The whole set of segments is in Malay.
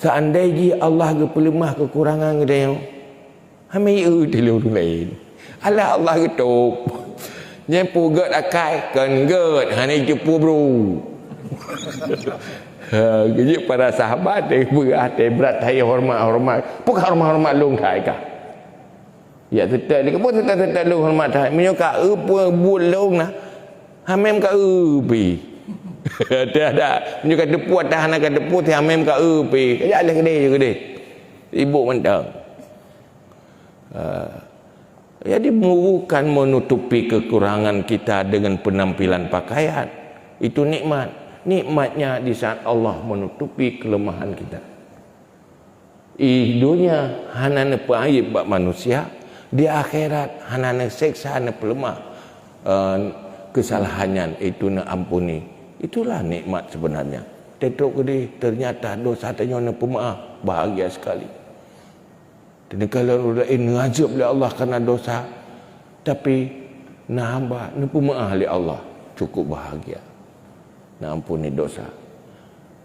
Seandainya Allah ke pelemah kekurangan dia, hamai dia orang lain. Alah Allah ketuk. Yang pugat akai kan get hani jepu bro. Jadi para sahabat dia berhati berat hai hormat. Puk hormat long thai ka. Ya tetap dia pun tetap long hormat thai. Menyuka bul long nah. Hamem ka pi. Ada menyuka depu tahan ka depu ti hamem ka pi. Kayak ada gede. Ibu mentang. Jadi bukan menutupi kekurangan kita dengan penampilan pakaian. Itu nikmat. Nikmatnya di saat Allah menutupi kelemahan kita. Di dunia hanana paib bak manusia, di akhirat hanana seksa na pelemah kesalahannya itu na ampuni. Itulah nikmat sebenarnya. Tetok gede ternyata dosa tanya na pemaaf, bahagia sekali. Dan kalau udah ngajab oleh Allah karena dosa, tapi nah hamba ni pemaaf oleh Allah, cukup bahagia. Nah ampuni dosa.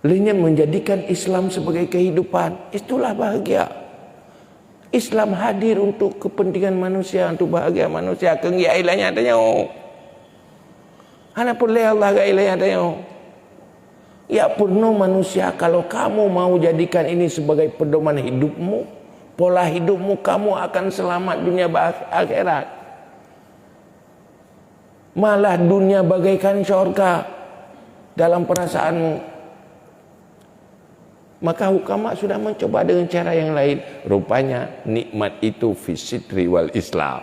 Lainnya menjadikan Islam sebagai kehidupan, itulah bahagia. Islam hadir untuk kepentingan manusia, untuk bahagia manusia. Kengya ilahnya tanya. Hana pun Allah ga ilahnya tanya. Ya purno manusia, kalau kamu mau jadikan ini sebagai pedoman hidupmu, pola hidupmu, kamu akan selamat dunia akhirat. Malah dunia bagaikan syurga dalam perasaanmu. Maka hukama sudah mencoba dengan cara yang lain. Rupanya nikmat itu fisitri wal Islam.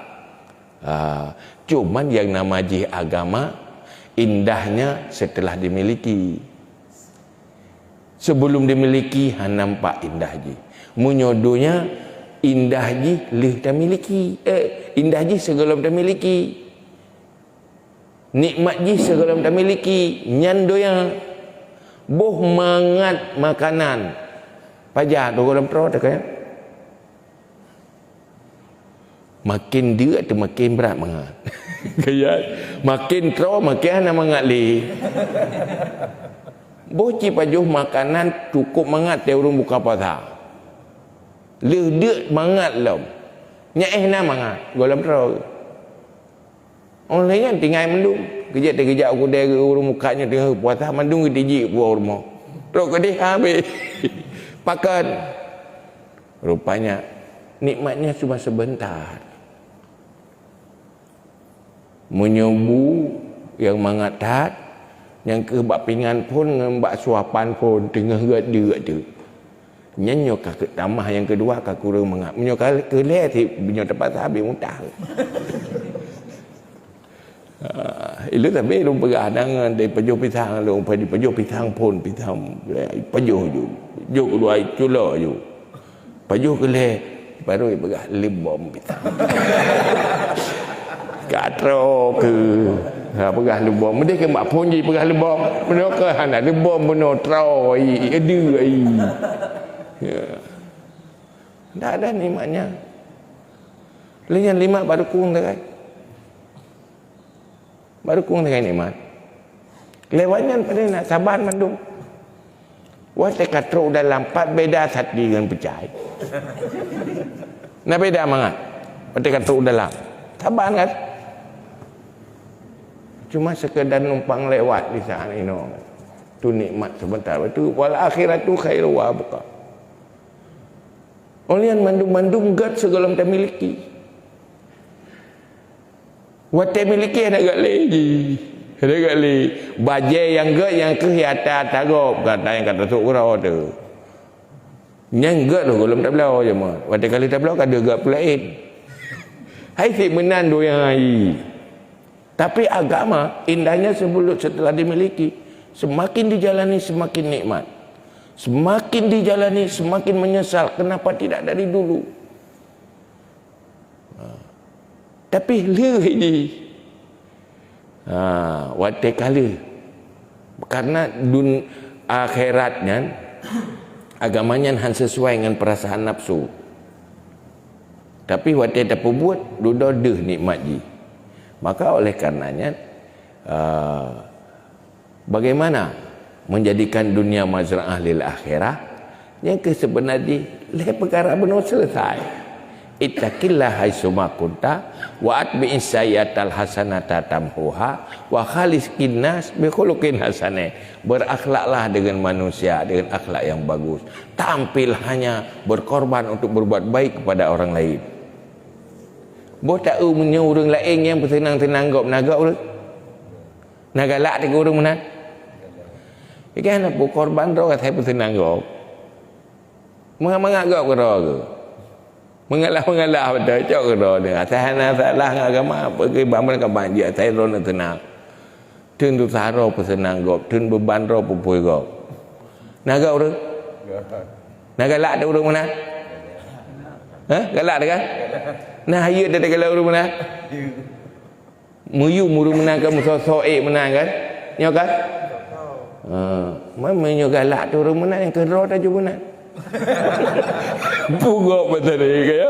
Cuman yang nama agama indahnya setelah dimiliki. Sebelum dimiliki nampak indah ji. Munyodonya indah ji lih dah miliki. Indah ji sebelum dah miliki. Nikmat ji sebelum dah miliki. Nyandoya boh mangat makanan. Pajar tu dalam perut tak ya? Makin dia tu makin berat mangat. Kayak makin tro makin mangat li. Boh ci pajuh makanan cukup mangat dia urung buka puasa. Dia mangat lom. Nyaih na mangat dalam perut. Orang lain tinggal mendung. Kejap aku dia urung mukanya tengah puasa mandung ditiji buah rumah. Terus ke dia habis. Pakan. Rupanya nikmatnya cuma sebentar. Menyobu yang mangatat, yang ke bak pingan pun ngembak suapan pun tengah gerak tu. Nyanyo kakek tamah yang kedua kakek urung mangat. Menyo ke le ti menyo tempat habis mutah. Ilu tapi lu pegadang dari pajuh pisang lu pergi pajuh pisang pun pisang pajuh ju kedua culo ju pajuh kele baru pegah libom pisang katro ke pegah libom mesti ke mak pun ji pegah libom beno ke hana libom beno trau ede ai ndak ada nikmatnya lain lima baru kurang dah kan. Baru kurang dengan nikmat. Lewatnya pada nak sabar mandung. Wate katro dalam 4 beda sat dengan pecah. Nak beda mangat. Wate katro dalam. Sabar kan? Cuma sekedar numpang lewat di sana ini. Tu nikmat sebentar. Itu wal akhiratu khairu wa abqa. Olian mandung-mandung gat segala kita miliki. Wate miliki ada gak lagi. Ada gak lagi. Bajai yang gak yang kehiatan tagap. Kata yang kata sok kurau tu. Yang gak tu kalau tak belau je mah. Wate kali tak belau ada gak pelain. Hai si menan do yang ai. Tapi agama indahnya sebelum setelah dimiliki. Semakin dijalani semakin nikmat. Semakin dijalani semakin menyesal. Kenapa tidak dari dulu? Tapi le ini wate kali karena akhiratnya agamanya han sesuai dengan perasaan nafsu. Tapi wate tak buat duda deh nikmat ji. Maka oleh karenanya bagaimana menjadikan dunia mazra'ah lil akhirah Yang ke sebenarnya leh perkara benar selesai. Ittaqillah haitsuma kunta wa atbi'is sayyatal hasanata tamhuha wa khaliqin nas bi khuluqin hasanah. Berakhlaklah dengan manusia dengan akhlak yang bagus. Tampil hanya berkorban untuk berbuat baik kepada orang lain. Bo tak umnya orang lain yang bersenang-senang gop nagak orang. Nagalak dekat orang mana? Ikan apa korban ro kat saya bersenang gop. Mengak gop ke ro ke? Mengalah betul cok kena dengan sahana salah agama pergi bangun ke banjir saya ron tenang tun tu saro pesenang gop tun beban ro pupui gop naga urang naga lak ada urang mana galak dah kan nah ayu ada galak urang mana muyu murung mana kan musosok mana kan nyo kan menyo galak tu urang mana yang kero dah ju mana Pugok betul ni kaya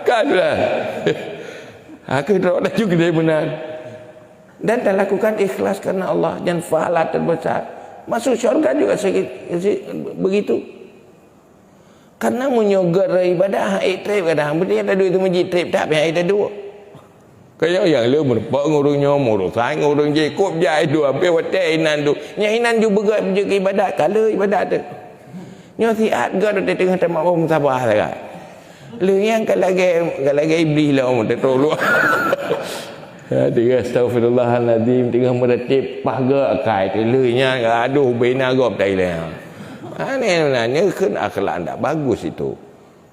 kan lah. Aku dah juga dia benar. Dan lakukan ikhlas karena Allah dan pahala terbesar. Masuk syurga juga begitu. Karena menyogar ibadah trip kadang benda ada duit tu masjid trip tak payah ada dua. Kaya yang lu merpak ngurung nyomor, sai ngurung je kop jai dua pe hotel inan tu. Nya ju begat ibadat kala ibadat tu. Nyo siat ga de tengah tamak bom sabah lah. Lu yang kalau lagi iblis lah om tolong. Ya dia astagfirullahalazim tengah meretip pahga akai lu nya aduh bina gop tai lah. Ni sebenarnya kan akhlak ndak bagus itu.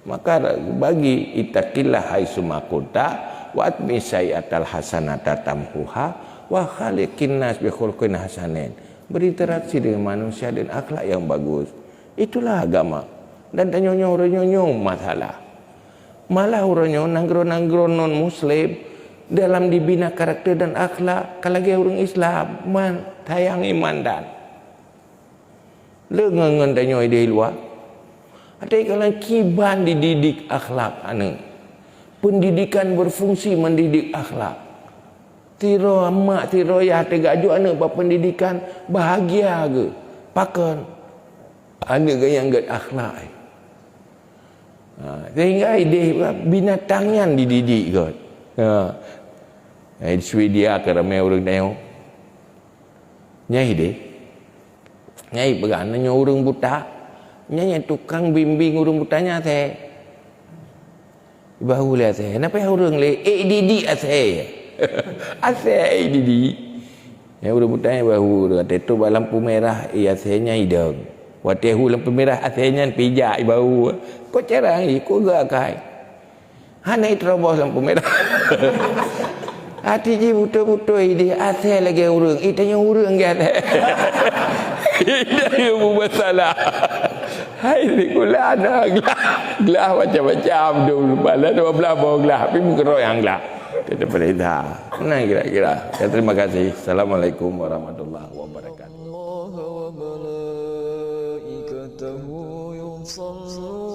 Maka bagi ittaqillah haitsuma kunta wa atbi sayyatal hasanata tamhuha wa khaliqin nas bi khuluqin hasanin. Berinteraksi dengan manusia dan akhlak yang bagus. Itulah agama. Dan tanya orang masalah. Malah orang nanggro non muslim dalam dibina karakter dan akhlak kalau orang Islam tayang iman dan lengan tanya ide luar. Ada kalau kiban dididik akhlak ane. Pendidikan berfungsi mendidik akhlak. Tiro amak tiro ya tegaju ane pendidikan bahagia ke pakan ada yang gak akhlak. Sehingga ide binatang yang dididik kot. Di Swedia kerana orang tengok. Nyai deh. Nyai berana orang buta. Nyai tukang bimbing orang butanya saya. Bahu lah saya. Kenapa orang le? didik saya. Saya didik. Yang orang butanya bahu. Kata tu lampu merah. Saya hidung. Watihu lampu merah asalnya pijak bau. Kau cara ni kau gak kai. Hanai terobos lampu merah. Hati je betul-betul ini asal lagi urang. Tanya urang ke ada. Ini yang bermasalah. Hai sikulah nak gelah macam-macam dulu. Balas 12 bawa gelah. Tapi muka roh yang gelah. Kita perintah. Nah kira-kira. Terima kasih. Assalamualaikum warahmatullahi wabarakatuh. يصلون